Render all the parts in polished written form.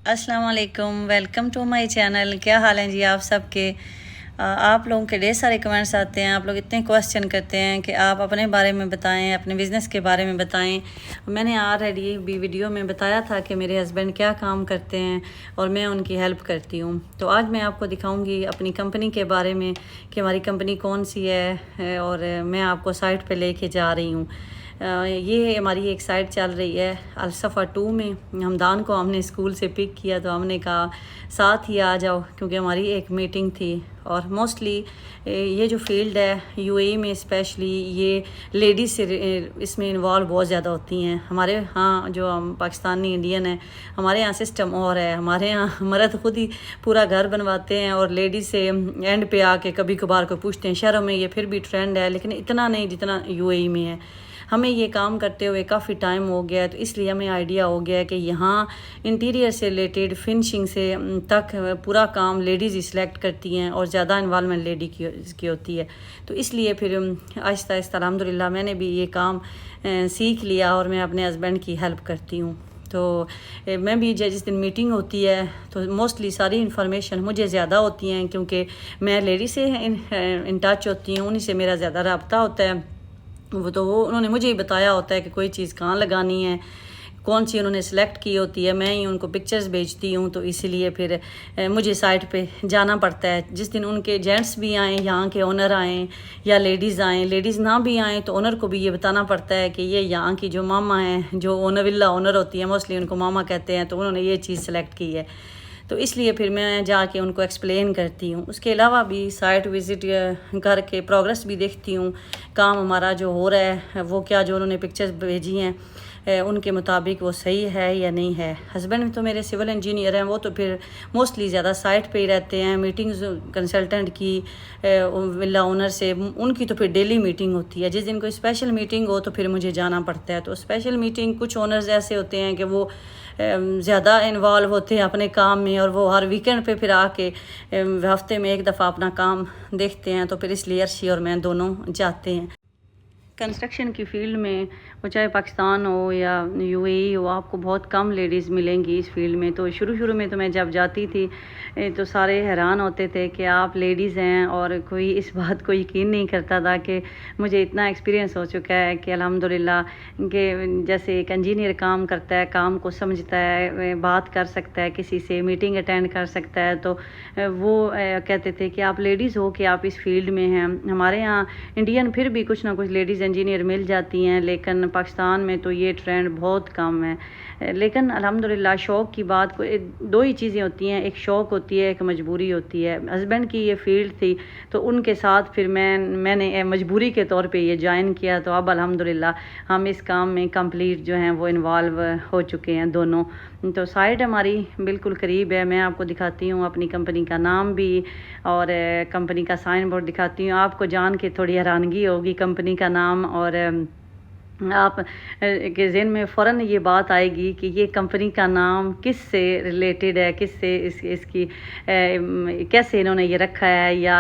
अस्सलाम वालेकुम, welcome to my channel. क्या हाल हैं जी आप सबके। आप लोगों के ढेर सारे कमेंट्स आते हैं, आप लोग इतने क्वेश्चन करते हैं कि आप अपने बारे में बताएं, अपने बिज़नेस के बारे में बताएं। मैंने ऑलरेडी भी वीडियो में बताया था कि मेरे हस्बैंड क्या काम करते हैं और मैं उनकी हेल्प करती हूँ। तो आज मैं आपको दिखाऊंगी अपनी कंपनी के बारे में कि हमारी कंपनी कौन सी है और मैं आपको साइट पे लेके जा रही हूँ। ये हमारी एक साइट चल रही है अलसफ़ा 2 में। हमदान को हमने स्कूल से पिक किया तो हमने कहा साथ ही आ जाओ, क्योंकि हमारी एक मीटिंग थी। और मोस्टली ये जो फील्ड है यूएई में स्पेशली ये लेडीज़ से इसमें इन्वॉल्व बहुत ज़्यादा होती हैं। हमारे यहाँ जो हम पाकिस्तानी इंडियन हैं, हमारे यहाँ सिस्टम और है। हमारे यहाँ मर्द खुद ही पूरा घर बनवाते हैं और लेडीज़ से एंड पे आके कभी कभार को पूछते हैं। शहरों में ये फिर भी ट्रेंड है, लेकिन इतना नहीं जितना यूएई में है। हमें ये काम करते हुए काफ़ी टाइम हो गया है, तो इसलिए हमें आइडिया हो गया है कि यहाँ इंटीरियर से रिलेटेड फिनिशिंग से तक पूरा काम लेडीज़ ही सिलेक्ट करती हैं और ज़्यादा इन्वॉल्वमेंट लेडी की होती है। तो इसलिए फिर आहिस्ता आहिस्ता अल्हम्दुलिल्लाह मैंने भी ये काम सीख लिया और मैं अपने हस्बैंड की हेल्प करती हूँ। तो मैं भी जिस दिन मीटिंग होती है तो मोस्टली सारी इन्फॉर्मेशन मुझे ज़्यादा होती हैं, क्योंकि मैं लेडी से इन टच होती हूँ, उन्हीं से मेरा ज़्यादा रब्ता होता है। वो उन्होंने मुझे ही बताया होता है कि कोई चीज़ कहाँ लगानी है, कौन सी उन्होंने सेलेक्ट की होती है। मैं ही उनको पिक्चर्स भेजती हूँ, तो इसीलिए फिर मुझे साइट पे जाना पड़ता है। जिस दिन उनके जेंट्स भी आएँ, यहाँ के ओनर आएँ या लेडीज़ आएँ, लेडीज़ ना भी आएँ तो ओनर को भी ये बताना पड़ता है कि ये यहाँ की जो मामा हैं, जो ओनर विला ओनर होती है, मोस्टली उनको मामा कहते हैं, तो उन्होंने ये चीज़ सेलेक्ट की है। तो इसलिए फिर मैं जाके उनको एक्सप्लेन करती हूँ। उसके अलावा भी साइट विज़िट करके प्रोग्रेस भी देखती हूँ, काम हमारा जो हो रहा है वो क्या जो उन्होंने पिक्चर्स भेजी हैं उनके मुताबिक वो सही है या नहीं है। हस्बैंड तो मेरे सिविल इंजीनियर हैं, वो तो फिर मोस्टली ज़्यादा साइट पे ही रहते हैं। मीटिंग्स कंसल्टेंट की विला ओनर से उनकी तो फिर डेली मीटिंग होती है। जिस दिन कोई स्पेशल मीटिंग हो तो फिर मुझे जाना पड़ता है। तो स्पेशल मीटिंग कुछ ओनर्स ऐसे होते हैं कि वो ज़्यादा इन्वॉल्व होते हैं अपने काम में और वो हर वीकेंड पे फिर आके हफ्ते में एक दफ़ा अपना काम देखते हैं। तो फिर इसलिए अर्शी और मैं दोनों जाते हैं। कंस्ट्रक्शन की फील्ड में वो चाहे पाकिस्तान हो या यूएई हो, आपको बहुत कम लेडीज़ मिलेंगी इस फील्ड में। तो शुरू में तो मैं जब जाती थी तो सारे हैरान होते थे कि आप लेडीज़ हैं, और कोई इस बात को यकीन नहीं करता था कि मुझे इतना एक्सपीरियंस हो चुका है कि अल्हम्दुलिल्लाह कि जैसे एक इंजीनियर काम करता है, काम को समझता है, बात कर सकता है किसी से, मीटिंग अटेंड कर सकता है। तो वो कहते थे कि आप लेडीज़ हो कि आप इस फील्ड में हैं। हमारे यहाँ इंडियन फिर भी कुछ ना कुछ लेडीज़ इंजीनियर मिल जाती हैं, लेकिन पाकिस्तान में तो ये ट्रेंड बहुत कम है। लेकिन अल्हम्दुलिल्लाह शौक़ की बात को दो ही चीज़ें होती हैं, एक शौक़ होती है, एक मजबूरी होती है। हस्बैंड की ये फील्ड थी तो उनके साथ फिर मैंने मजबूरी के तौर पे ये ज्वाइन किया। तो अब अल्हम्दुलिल्लाह हम इस काम में कंप्लीट जो हैं वो इन्वॉल्व हो चुके हैं दोनों। तो साइट हमारी बिल्कुल करीब है। मैं आपको दिखाती हूँ अपनी कंपनी का नाम भी और कंपनी का साइन बोर्ड दिखाती हूँ। आपको जान के थोड़ी हैरानगी होगी कंपनी का नाम, और आप के ज़हन में फ़ौरन ये बात आएगी कि ये कंपनी का नाम किस से रिलेटेड है, किस से इसकी कैसे इन्होंने ये रखा है, या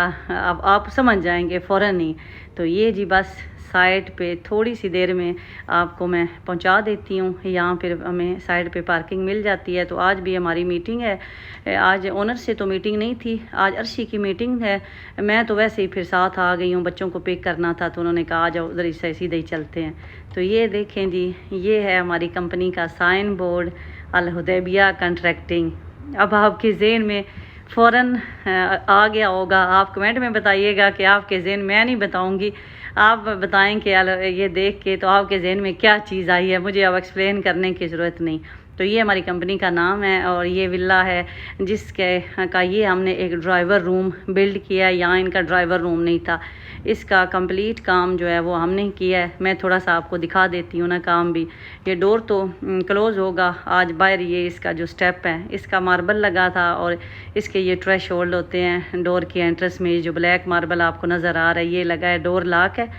आप समझ जाएंगे फ़ौरन ही। तो ये जी बस साइट पे थोड़ी सी देर में आपको मैं पहुंचा देती हूँ। यहाँ फिर हमें साइट पे पार्किंग मिल जाती है। तो आज भी हमारी मीटिंग है। आज ओनर से तो मीटिंग नहीं थी, आज अर्शी की मीटिंग है। मैं तो वैसे ही फिर साथ आ गई हूँ, बच्चों को पिक करना था तो उन्होंने कहा आ जाओ उधर से सीधे ही चलते हैं। तो ये देखें जी, ये है हमारी कंपनी का साइन बोर्ड, अल हुदैबिया कंट्रैक्टिंग। अब आपके ज़हन में फ़ौरन आ गया होगा। आप कमेंट में बताइएगा कि आपके ज़हन, मैं नहीं बताऊंगी, आप बताएं कि ये देख के तो आपके ज़हन में क्या चीज़ आई है। मुझे अब एक्सप्लेन करने की ज़रूरत नहीं। तो ये हमारी कंपनी का नाम है और ये विला है जिसके का ये हमने एक ड्राइवर रूम बिल्ड किया है। यहाँ इनका ड्राइवर रूम नहीं था, इसका कंप्लीट काम जो है वो हमने किया है। मैं थोड़ा सा आपको दिखा देती हूँ ना काम भी। ये डोर तो क्लोज़ होगा आज बाहर। ये इसका जो स्टेप है इसका मार्बल लगा था, और इसके ये थ्रेश होल्ड होते हैं डोर के एंट्रेंस में। जो ब्लैक मार्बल आपको नज़र आ रहा है ये लगा है। डोर लॉक है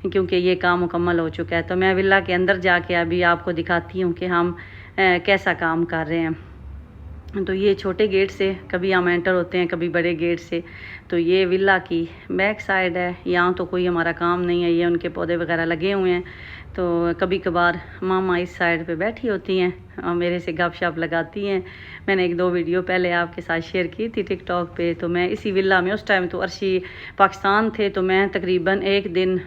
क्योंकि ये काम मुकम्मल हो चुका है। तो मैं विला के अंदर जाके अभी आपको दिखाती हूँ कि हम कैसा काम कर रहे हैं। तो ये छोटे गेट से कभी हम एंटर होते हैं, कभी बड़े गेट से। तो ये विला की बैक साइड है। यहाँ तो कोई हमारा काम नहीं है, ये उनके पौधे वगैरह लगे हुए हैं। तो कभी कभार मामा इस साइड पे बैठी होती हैं मेरे से गपशप लगाती हैं। मैंने एक दो वीडियो पहले आपके साथ शेयर की थी टिकटॉक पे। तो मैं इसी विला में, उस टाइम तो अर्शी पाकिस्तान थे, तो मैं तकरीबन एक दिन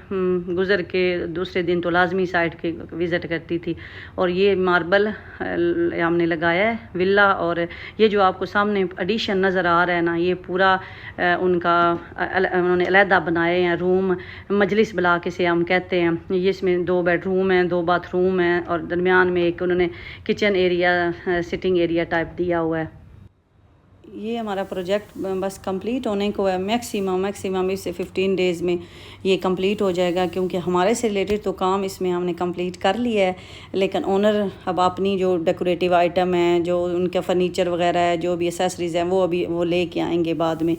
गुज़र के दूसरे दिन तो लाजमी साइट के विज़िट करती थी। और ये मार्बल हमने लगाया है विला। और ये जो आपको सामने एडिशन नज़र आ रहा है ना, ये पूरा उनका उन्होंने अलहदा बनाए हैं रूम, मजलिस ब्लॉक इसे हम कहते हैं। ये इसमें 2 बेडरूम हैं, 2 बाथरूम हैं और दरमियान में एक उन्होंने kitchen area, sitting area type दिया हुआ है। ये हमारा प्रोजेक्ट बस कंप्लीट होने को है। मैक्सिमम इससे 15 डेज़ में ये कंप्लीट हो जाएगा, क्योंकि हमारे से रिलेटेड तो काम इसमें हमने कंप्लीट कर लिया है। लेकिन ओनर अब अपनी जो डेकोरेटिव आइटम है, जो उनका फर्नीचर वगैरह है, जो भी एसेसरीज़ हैं, वो अभी वो लेके आएंगे बाद में।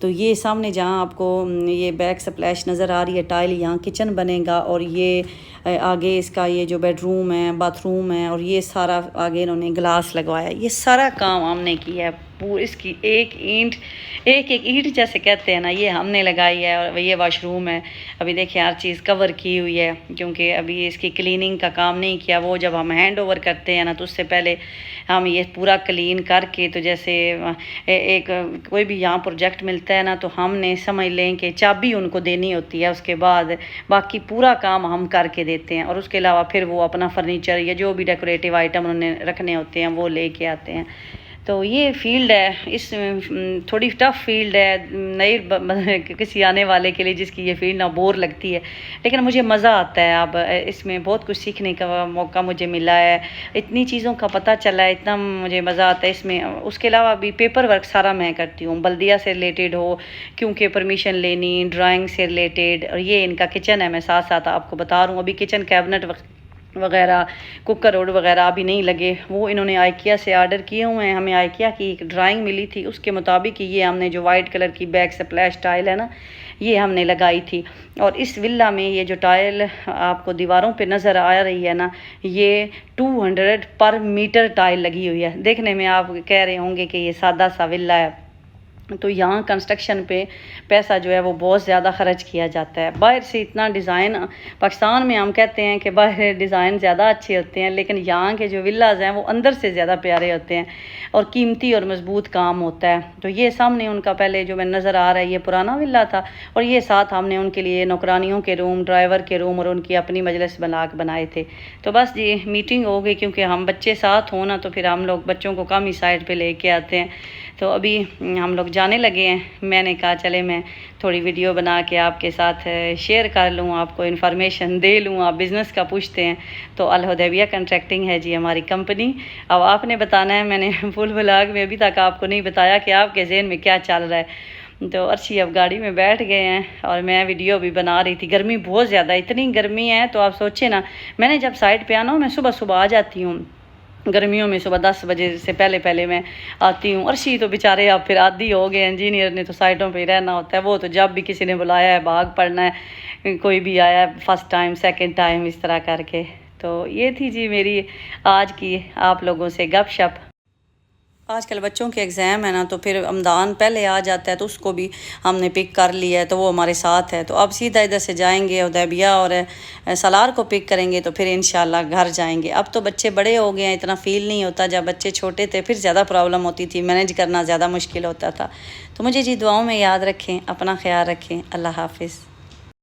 तो ये सामने जहाँ आपको ये बैक स्प्लैश नज़र आ रही है टाइल, यहाँ किचन बनेगा। और ये आगे इसका ये जो बेडरूम है, बाथरूम है, और ये सारा आगे इन्होंने ग्लास लगवाया। ये सारा काम हमने किया है। पूरी इसकी एक ईंट जैसे कहते हैं ना, ये हमने लगाई है। और ये वाशरूम है, अभी देखिए हर चीज़ कवर की हुई है, क्योंकि अभी इसकी क्लीनिंग का काम नहीं किया। वो जब हम हैंड ओवर करते हैं ना, तो उससे पहले हम ये पूरा क्लीन करके, तो जैसे एक कोई भी यहाँ प्रोजेक्ट मिलता है ना, तो हमने समझ लें कि चाबी उनको देनी होती है, उसके बाद बाकी पूरा काम हम करके देते हैं। और उसके अलावा फिर वो अपना फर्नीचर या जो भी डेकोरेटिव आइटम उन्होंने रखने होते हैं वो लेके आते हैं। तो ये फील्ड है, इस थोड़ी टफ़ फील्ड है नई किसी आने वाले के लिए, जिसकी ये फील्ड ना बोर लगती है, लेकिन मुझे मज़ा आता है। अब इसमें बहुत कुछ सीखने का मौका मुझे मिला है, इतनी चीज़ों का पता चला है, इतना मुझे मज़ा आता है इसमें। उसके अलावा भी पेपर वर्क सारा मैं करती हूँ, बल्दिया से रिलेटेड हो, क्योंकि परमिशन लेनी, ड्राइंग से रिलेटेड। और ये इनका किचन है, मैं साथ साथ आपको बता रहा हूँ। अभी किचन कैबिनेट वगैरह, कुकर रोड वगैरह अभी नहीं लगे, वो इन्होंने आइकिया से ऑर्डर किए हुए हैं। हमें आइकिया की एक ड्राइंग मिली थी, उसके मुताबिक ये हमने जो वाइट कलर की बैक स्प्लैश टाइल है ना, ये हमने लगाई थी। और इस विला में ये जो टाइल आपको दीवारों पे नज़र आ रही है ना, ये 200 पर मीटर टाइल लगी हुई है। देखने में आप कह रहे होंगे कि ये सादा सा विला है, तो यहाँ कंस्ट्रक्शन पे पैसा जो है वो बहुत ज़्यादा ख़र्च किया जाता है। बाहर से इतना डिज़ाइन, पाकिस्तान में हम कहते हैं कि बाहर डिज़ाइन ज़्यादा अच्छे होते हैं, लेकिन यहाँ के जो विलाज हैं वो अंदर से ज़्यादा प्यारे होते हैं और कीमती और मजबूत काम होता है। तो ये सामने उनका पहले जो मैं नज़र आ रहा है, ये पुराना विला था। और ये साथ हमने उनके लिए नौकरानियों के रूम, ड्राइवर के रूम और उनकी अपनी मजलिस बनाए थे। तो बस जी मीटिंग हो गई, क्योंकि हम बच्चे साथ हो ना, तो फिर हम लोग बच्चों को कम ही साइड पर लेके आते हैं। तो अभी हम लोग जाने लगे हैं। मैंने कहा चले मैं थोड़ी वीडियो बना के आपके साथ शेयर कर लूँ, आपको इन्फॉर्मेशन दे लूँ। आप बिज़नेस का पूछते हैं तो अल हुदैबिया कंट्रैक्टिंग है जी हमारी कंपनी। अब आपने बताना है, मैंने फुल व्लॉग में अभी तक आपको नहीं बताया कि आपके ज़हन में क्या चल रहा है। तो अर्शी अब गाड़ी में बैठ गए हैं और मैं वीडियो भी बना रही थी। गर्मी बहुत ज़्यादा, इतनी गर्मी है तो आप सोचें ना, मैंने जब साइड पे आना हो, मैं सुबह आ जाती हूँ गर्मियों में, सुबह 10 बजे से पहले मैं आती हूँ। अर्शी तो बेचारे अब फिर आदी हो गए, इंजीनियर ने तो साइटों पे ही रहना होता है। वो तो जब भी किसी ने बुलाया है भाग पड़ना है, कोई भी आया है फर्स्ट टाइम सेकंड टाइम इस तरह करके। तो ये थी जी मेरी आज की आप लोगों से गपशप। आजकल बच्चों के एग्ज़ाम है ना, तो फिर रमज़ान पहले आ जाता है, तो उसको भी हमने पिक कर लिया है, तो वो हमारे साथ है। तो अब सीधा इधर से जाएंगे हुदैबिया और सलार को पिक करेंगे, तो फिर इंशाल्लाह घर जाएंगे। अब तो बच्चे बड़े हो गए हैं, इतना फ़ील नहीं होता। जब बच्चे छोटे थे फिर ज़्यादा प्रॉब्लम होती थी, मैनेज करना ज़्यादा मुश्किल होता था। तो मुझे जी दुआओं में याद रखें, अपना ख्याल रखें। अल्लाह हाफिज़।